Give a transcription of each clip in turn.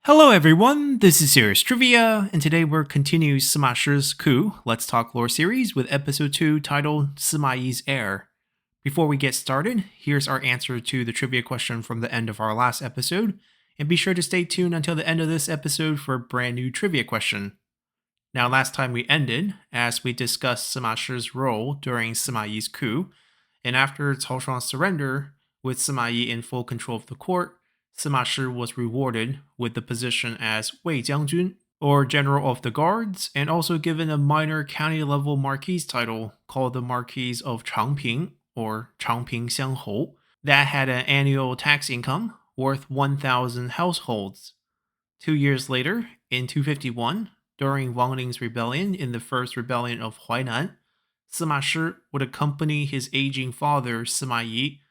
Hello everyone, this is Serious Trivia, and today we're continuing Sima Shi's Coup, Let's Talk Lore series with episode 2 titled Sima Yi's Heir. Before we get started, here's our answer to the trivia question from the end of our last episode, and be sure to stay tuned until the end of this episode for a brand new trivia question. Now last time we ended, as we discussed Sima Shi's role during Sima Yi's coup, and after Cao Shuang's surrender, with Sima Yi in full control of the court, Sima Shi was rewarded with the position as Wei Jiangjun, or General of the Guards, and also given a minor county-level marquis title called the Marquis of Changping, or Changping Xianghou, that had an annual tax income worth 1,000 households. 2 years later, in 251, during Wang Ling's rebellion in the First Rebellion of Huainan, Sima Shi would accompany his aging father, Sima Yi,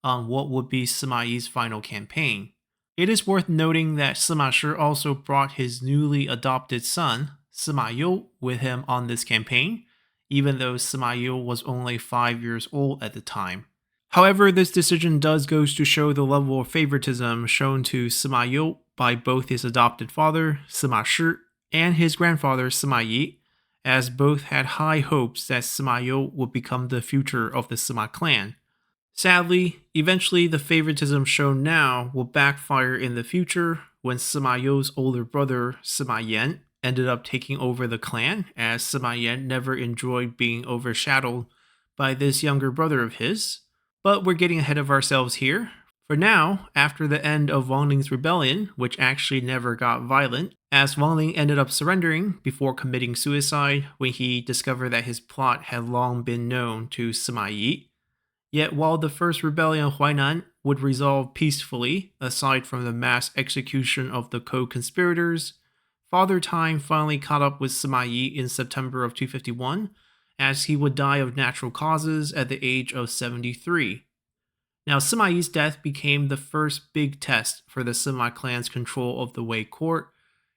on what would be Sima Yi's final campaign. It is worth noting that Sima Shi also brought his newly adopted son, Sima Yi, with him on this campaign, even though Sima Yi was only 5 years old at the time. However, this decision does go to show the level of favoritism shown to Sima Yi by both his adopted father, Sima Shi, and his grandfather, Sima Yi, as both had high hopes that Sima Yi would become the future of the Sima clan. Sadly, eventually the favoritism shown now will backfire in the future when Sima Yi's older brother, Sima Yan, ended up taking over the clan, as Sima Yan never enjoyed being overshadowed by this younger brother of his. But we're getting ahead of ourselves here. For now, after the end of Wang Ling's rebellion, which actually never got violent, as Wang Ling ended up surrendering before committing suicide when he discovered that his plot had long been known to Sima Yi. Yet while the First Rebellion of Huainan would resolve peacefully, aside from the mass execution of the co-conspirators, Father Time finally caught up with Sima Yi in September of 251, as he would die of natural causes at the age of 73. Now Sima Yi's death became the first big test for the Sima clan's control of the Wei court,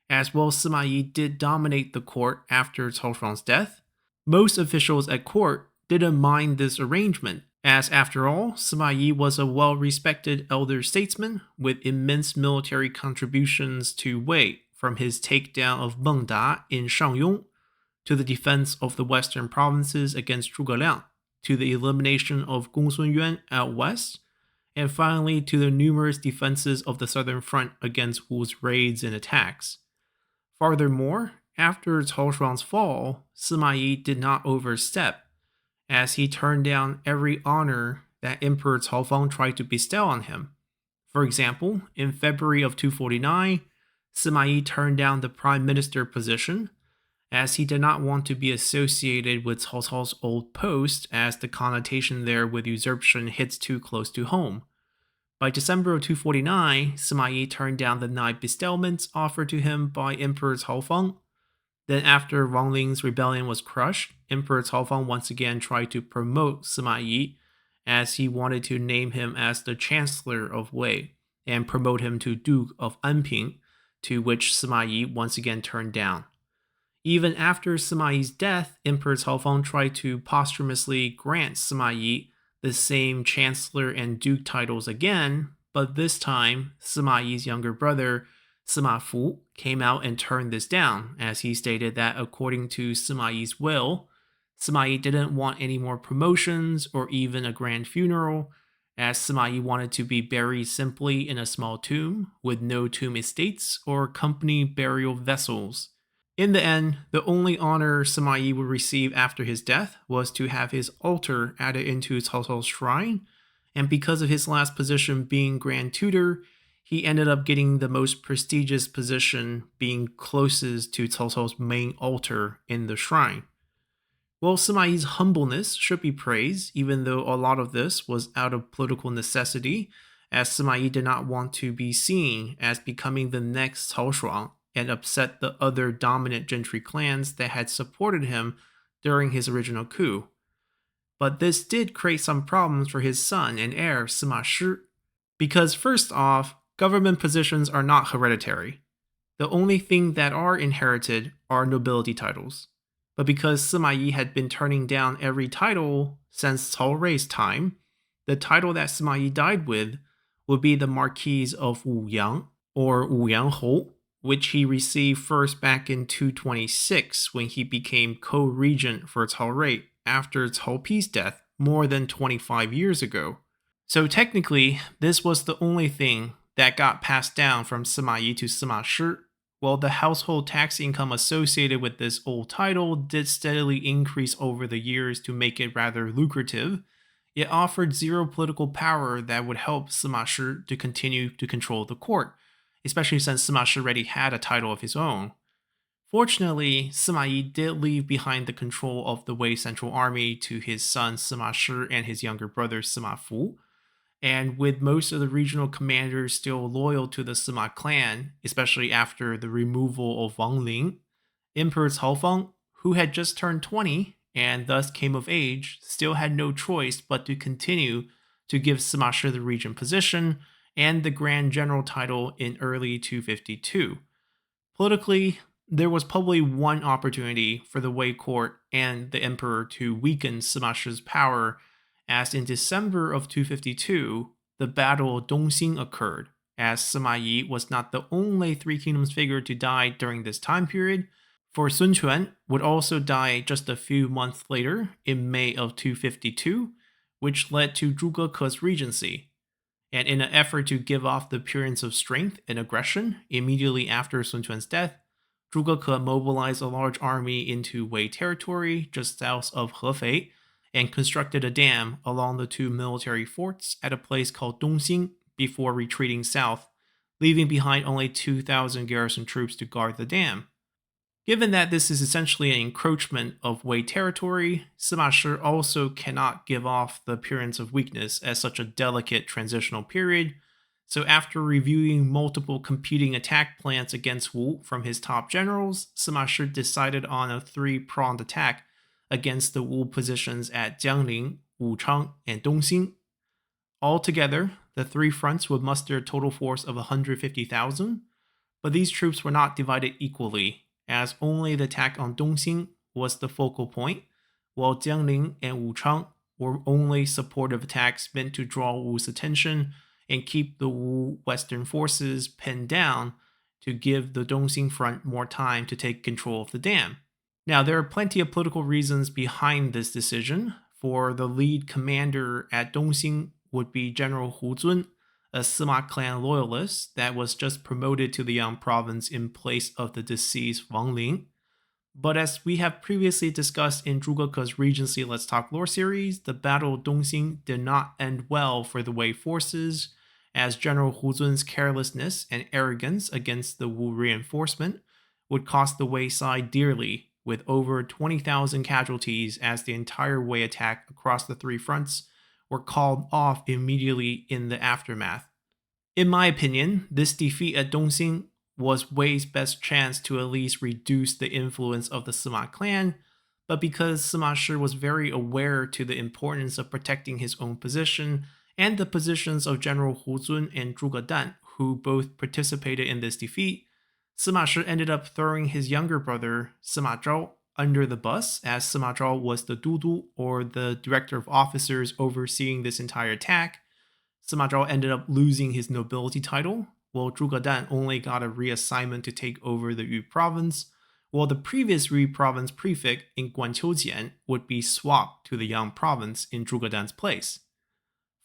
as while Sima Yi did dominate the court after Cao Shuang's death, most officials at court didn't mind this arrangement, as after all, Sima Yi was a well-respected elder statesman with immense military contributions to Wei, from his takedown of Mengda in Shangyong, to the defense of the western provinces against Zhuge Liang, to the elimination of Gongsun Yuan out west, and finally to the numerous defenses of the southern front against Wu's raids and attacks. Furthermore, after Cao Shuang's fall, Sima Yi did not overstep, as he turned down every honor that Emperor Cao Fang tried to bestow on him. For example, in February of 249, Sima Yi turned down the prime minister position, as he did not want to be associated with Cao Cao's old post, as the connotation there with usurpation hits too close to home. By December of 249, Sima Yi turned down the 9 bestowments offered to him by Emperor Cao Fang. Then after Wang Ling's rebellion was crushed, Emperor Cao Fang once again tried to promote Sima Yi, as he wanted to name him as the Chancellor of Wei, and promote him to Duke of Anping, to which Sima Yi once again turned down. Even after Sima Yi's death, Emperor Cao Fang tried to posthumously grant Sima Yi the same Chancellor and Duke titles again, but this time, Sima Yi's younger brother, Sima Fu, came out and turned this down, as he stated that according to Sima Yi's will, Sima Yi didn't want any more promotions or even a grand funeral, as Sima Yi wanted to be buried simply in a small tomb, with no tomb estates or company burial vessels. In the end, the only honor Sima Yi would receive after his death was to have his altar added into Cao Cao's shrine, and because of his last position being Grand Tutor, he ended up getting the most prestigious position, being closest to Cao Cao's main altar in the shrine. Well, Sima Yi's humbleness should be praised, even though a lot of this was out of political necessity, as Sima Yi did not want to be seen as becoming the next Cao Shuang and upset the other dominant gentry clans that had supported him during his original coup. But this did create some problems for his son and heir, Sima Shi, because first off, government positions are not hereditary. The only thing that are inherited are nobility titles. But because Sima Yi had been turning down every title since Cao Rui's time, the title that Sima Yi died with would be the Marquis of Wuyang, or Wuyang Hou, which he received first back in 226 when he became co-regent for Cao Rui after Cao Pi's death more than 25 years ago. So technically, this was the only thing that got passed down from Sima Yi to Sima Shi. While the household tax income associated with this old title did steadily increase over the years to make it rather lucrative, it offered zero political power that would help Sima Shi to continue to control the court, especially since Sima Shi already had a title of his own. Fortunately, Sima Yi did leave behind the control of the Wei Central Army to his son Sima Shi and his younger brother Sima Fu, and with most of the regional commanders still loyal to the Sima clan, especially after the removal of Wang Ling, Emperor Cao Feng, who had just turned 20 and thus came of age, still had no choice but to continue to give Sima Shi the regent position and the Grand General title in early 252. Politically, there was probably one opportunity for the Wei court and the emperor to weaken Sima Shi's power, as in December of 252, the Battle of Dongxing occurred, as Sima Yi was not the only Three Kingdoms figure to die during this time period, for Sun Quan would also die just a few months later in May of 252, which led to Zhuge Ke's regency. And in an effort to give off the appearance of strength and aggression immediately after Sun Quan's death, Zhuge Ke mobilized a large army into Wei territory just south of Hefei and constructed a dam along the two military forts at a place called Dongxing before retreating south, leaving behind only 2,000 garrison troops to guard the dam. Given that this is essentially an encroachment of Wei territory, Sima Shi also cannot give off the appearance of weakness at such a delicate transitional period, so after reviewing multiple competing attack plans against Wu from his top generals, Sima Shi decided on a three-pronged attack against the Wu positions at Jiangling, Wuchang, and Dongxing. Altogether, the three fronts would muster a total force of 150,000, but these troops were not divided equally, as only the attack on Dongxing was the focal point, while Jiangling and Wuchang were only supportive attacks meant to draw Wu's attention and keep the Wu Western forces pinned down to give the Dongxing front more time to take control of the dam. Now, there are plenty of political reasons behind this decision, for the lead commander at Dongxing would be General Hu Zun, a Sima clan loyalist that was just promoted to the Yang province in place of the deceased Wang Ling. But as we have previously discussed in Zhuge Ke's Regency Let's Talk Lore series, the Battle of Dongxing did not end well for the Wei forces, as General Hu Zun's carelessness and arrogance against the Wu reinforcement would cost the Wei side dearly, with over 20,000 casualties as the entire Wei attack across the three fronts were called off immediately in the aftermath. In my opinion, this defeat at Dongxing was Wei's best chance to at least reduce the influence of the Sima clan, but because Sima Shi was very aware to the importance of protecting his own position and the positions of General Hu Zun and Zhuge Dan, who both participated in this defeat, Sima Shi ended up throwing his younger brother, Sima Zhao, under the bus, as Sima Zhao was the Dudu, or the director of officers overseeing this entire attack. Sima Zhao ended up losing his nobility title, while Zhuge Dan only got a reassignment to take over the Yu province, while the previous Yu province prefect in Guanqiujian would be swapped to the Yang province in Zhuge Dan's place.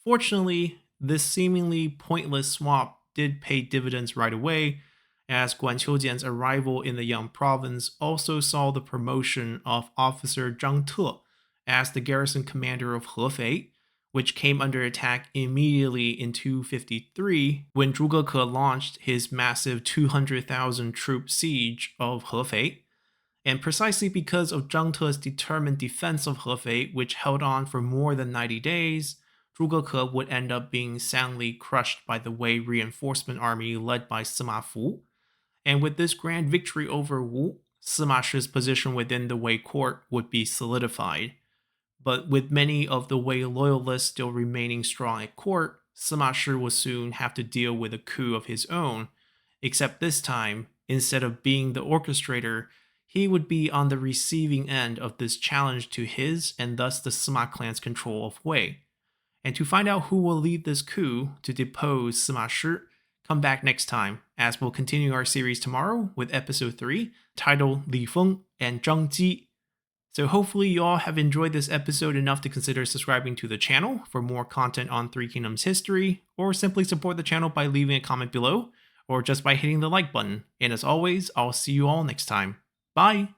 Fortunately, this seemingly pointless swap did pay dividends right away, as Guanqiujian's arrival in the Yang province also saw the promotion of Officer Zhang Te as the garrison commander of Hefei, which came under attack immediately in 253 when Zhuge Ke launched his massive 200,000 troop siege of Hefei. And precisely because of Zhang Te's determined defense of Hefei, which held on for more than 90 days, Zhuge Ke would end up being soundly crushed by the Wei reinforcement army led by Sima Fu. And with this grand victory over Wu, Sima Shi's position within the Wei court would be solidified. But with many of the Wei loyalists still remaining strong at court, Sima Shi would soon have to deal with a coup of his own, except this time, instead of being the orchestrator, he would be on the receiving end of this challenge to his and thus the Sima clan's control of Wei. And to find out who will lead this coup to depose Sima Shi, come back next time, as we'll continue our series tomorrow with episode 3, titled Li Feng and Zheng Ji. So hopefully you all have enjoyed this episode enough to consider subscribing to the channel for more content on Three Kingdoms history, or simply support the channel by leaving a comment below, or just by hitting the like button. And as always, I'll see you all next time. Bye!